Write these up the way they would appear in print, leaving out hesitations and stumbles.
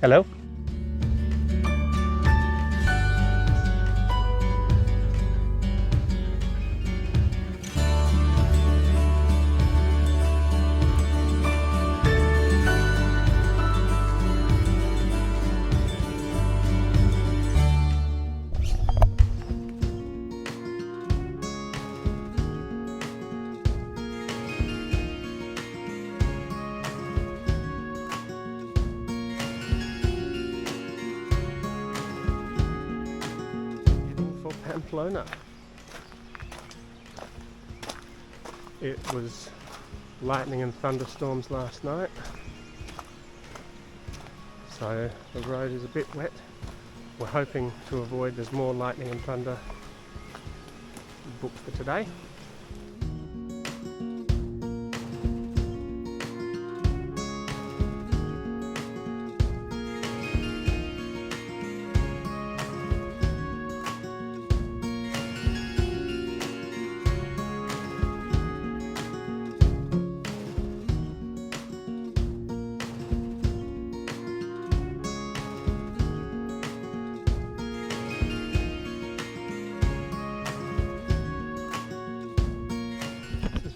Hello? Pamplona. It was lightning and thunderstorms last night, so the road is a bit wet. We're hoping to avoid there's more lightning and thunder booked for today.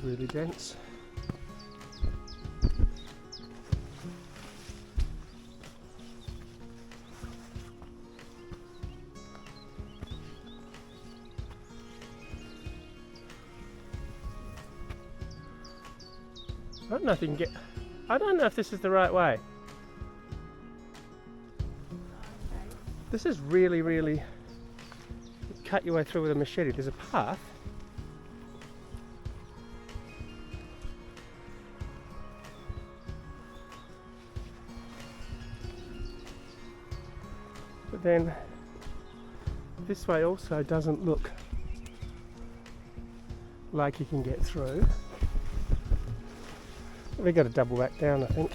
Really dense. I don't know if you can get. I don't know if this is the right way. This is really cut your way through with a machete. There's a path. But then this way also doesn't look like you can get through. We've got to double back down, I think.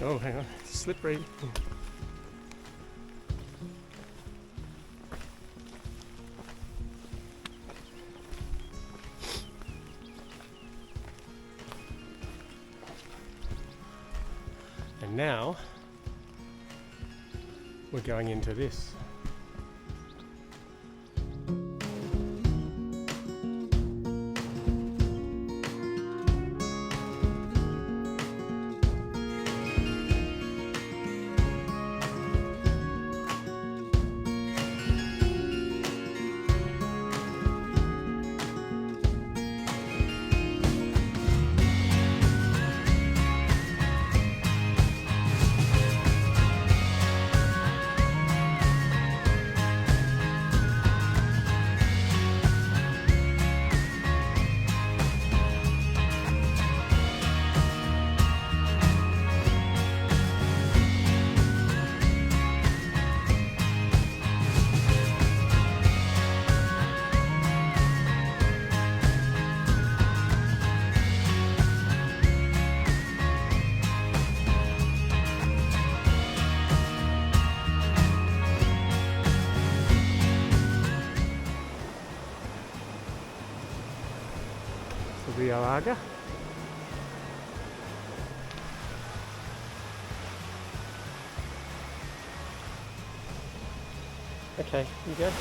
Oh, hang on, it's slippery. And now we're going into this. Rio Aga. Okay, you go.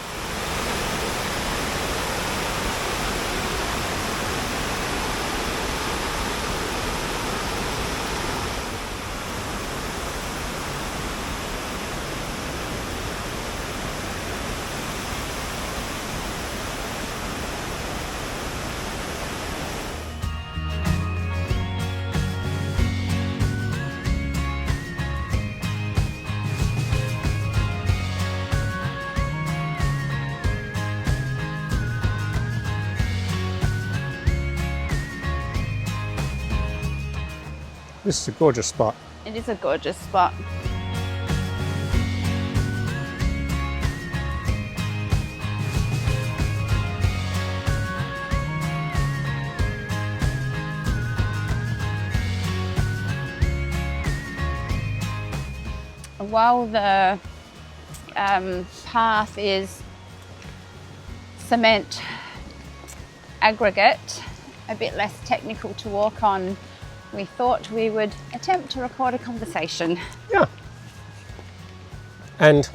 This is a gorgeous spot. It is a gorgeous spot. While the path is cement aggregate, a bit less technical to walk on, we thought we would attempt to record a conversation. Yeah. And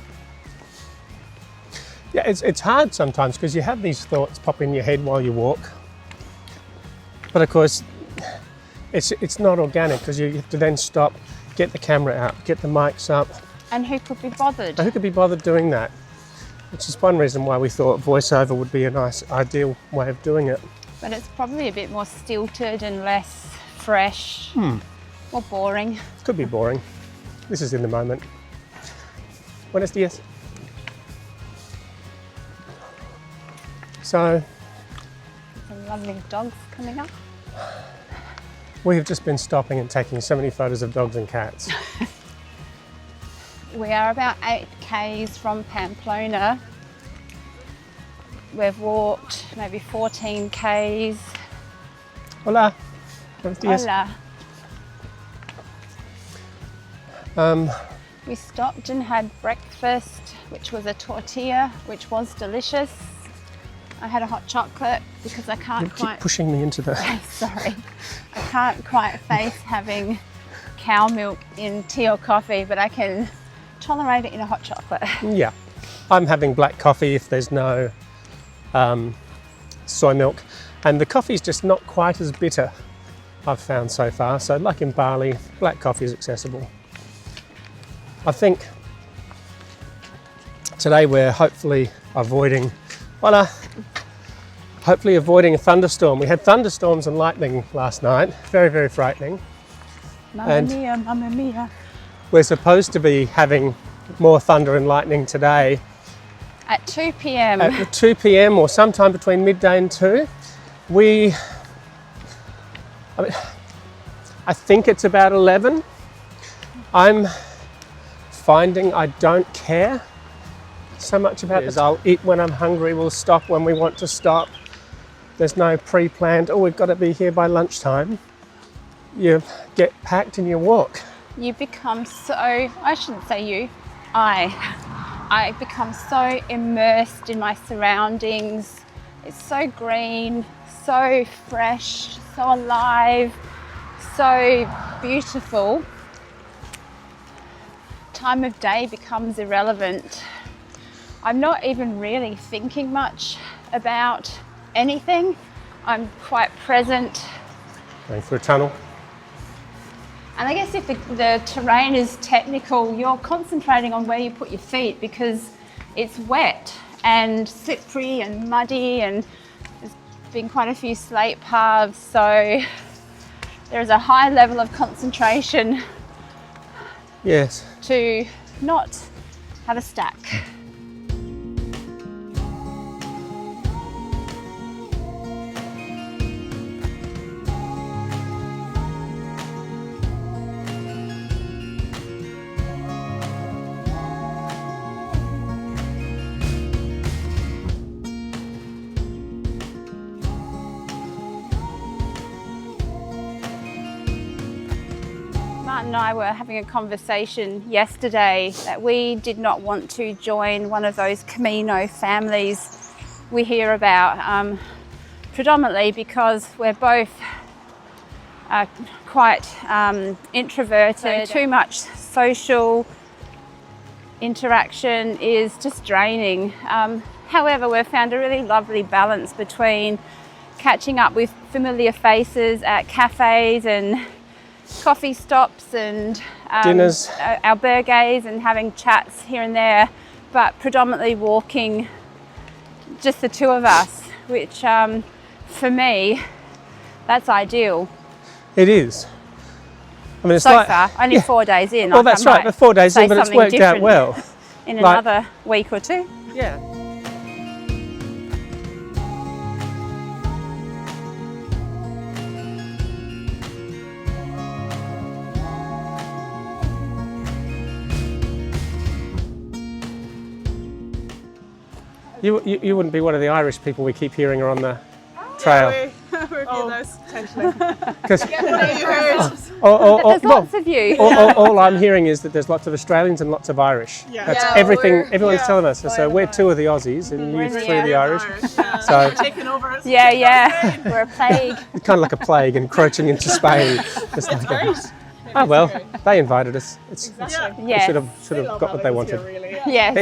yeah, it's hard sometimes because you have these thoughts pop in your head while you walk. But of course, it's not organic because you have to then stop, get the camera out, get the mics up. And who could be bothered? And who could be bothered doing that? Which is one reason why we thought voiceover would be a nice, ideal way of doing it. But it's probably a bit more stilted and less fresh, or boring. Could be boring. This is in the moment. Buenos dias. So, Some lovely dogs coming up. we have just been stopping and taking so many photos of dogs and cats. We are about 8 k's from Pamplona. We've walked maybe 14 k's. Hola. Buenos dias. Hola. We stopped and had breakfast, which was a tortilla, which was delicious. I had a hot chocolate because I can't You quite... keep pushing me into the... Sorry. I can't quite face having cow milk in tea or coffee, but I can tolerate it in a hot chocolate. Yeah. I'm having black coffee if there's no soy milk. And the coffee's just not quite as bitter, I've found so far. So like in Bali, black coffee is accessible. I think today we're hopefully avoiding, hopefully avoiding a thunderstorm. We had thunderstorms and lightning last night, very, very frightening. Mamma mia, mamma mia. We're supposed to be having more thunder and lightning today. At 2 p.m. At 2 p.m. or sometime between midday and 2. I think it's about 11. I'm finding I don't care so much about this. I'll eat when I'm hungry, we'll stop when we want to stop. There's no pre-planned, oh, we've got to be here by lunchtime. You get packed and you walk. You become so, I shouldn't say you, I become so immersed in my surroundings. It's so green, so fresh, so alive, so beautiful. Time of day becomes irrelevant. I'm not even really thinking much about anything. I'm quite present. Going through a tunnel. And I guess if the terrain is technical, you're concentrating on where you put your feet because it's wet and slippery and muddy, and there's been quite a few slate paths, so there's a high level of concentration. Yes. To not have a stack. Martin and I were having a conversation yesterday that we did not want to join one of those Camino families we hear about, predominantly because we're both quite introverted. Too much social interaction is just draining. However, we've found a really lovely balance between catching up with familiar faces at cafes and coffee stops and dinners, albergues, and having chats here and there, but predominantly walking, just the two of us, which for me, that's ideal. It is. I mean, it's so like, far, only 4 days in. Well, that's right, but 4 days in, but it's worked out well. In another week or two. Yeah. You wouldn't be one of the Irish people we keep hearing are on the trail. We're those potentially. Because There's lots of you. all I'm hearing is that there's lots of Australians and lots of Irish. Yeah. That's Yeah, everything. Everyone's telling us. So we're two of the Aussies and you three of the Irish. Yeah. So Taking over us. Yeah. We're a plague. it's kind of like a plague encroaching into Spain. It's like Great. oh well, they invited us. They Yes. should have got what they wanted. Really. Yes.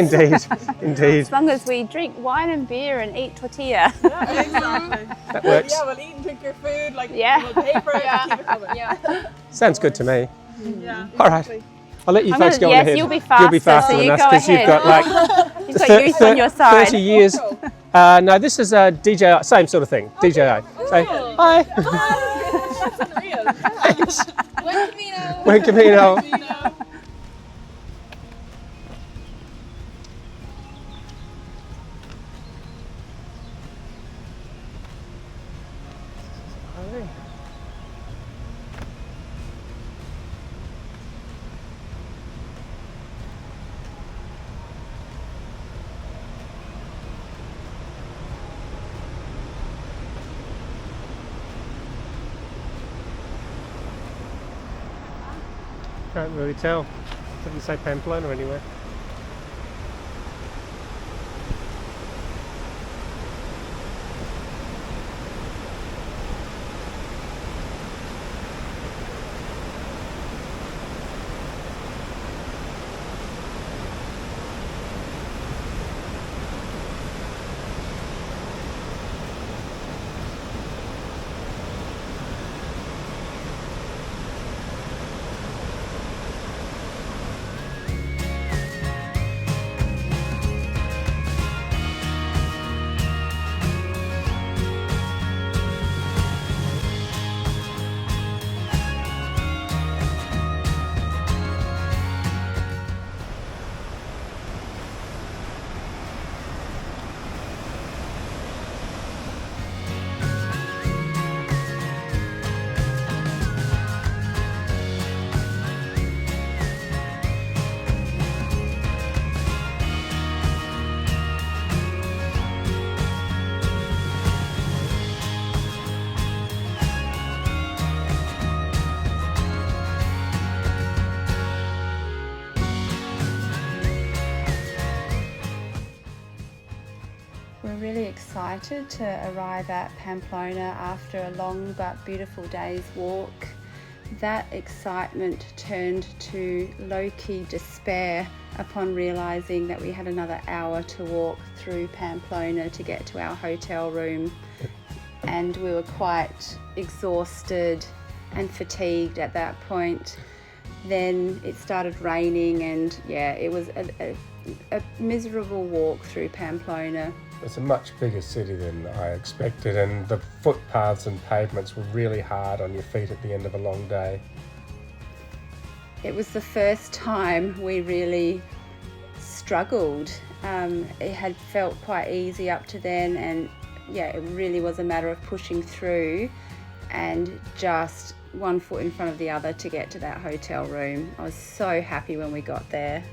Indeed. As long as we drink wine and beer and eat tortilla. Yeah, exactly. That works. Yeah, we'll eat and drink your food, like Yeah. we'll pay for it, keep it coming. Yeah. Sounds good to me. Yeah. All right. I'll let you I'm folks gonna- go yes, ahead. you'll be faster, You'll be faster so than you us go because you've ahead. got like You've got youth on your side. 30 years. No, this is a DJI, same sort of thing. DJI. Say hi. That's unreal. Buen camino. Buen camino. Can't really tell. Doesn't say Pamplona anywhere. We're really excited to arrive at Pamplona after a long but beautiful day's walk. That excitement turned to low-key despair upon realising that we had another hour to walk through Pamplona to get to our hotel room, and we were quite exhausted and fatigued at that point. Then it started raining and it was a miserable walk through Pamplona. It's a much bigger city than I expected, and the footpaths and pavements were really hard on your feet at the end of a long day. It was the first time we really struggled. It had felt quite easy up to then, and it really was a matter of pushing through and just one foot in front of the other to get to that hotel room. I was so happy when we got there.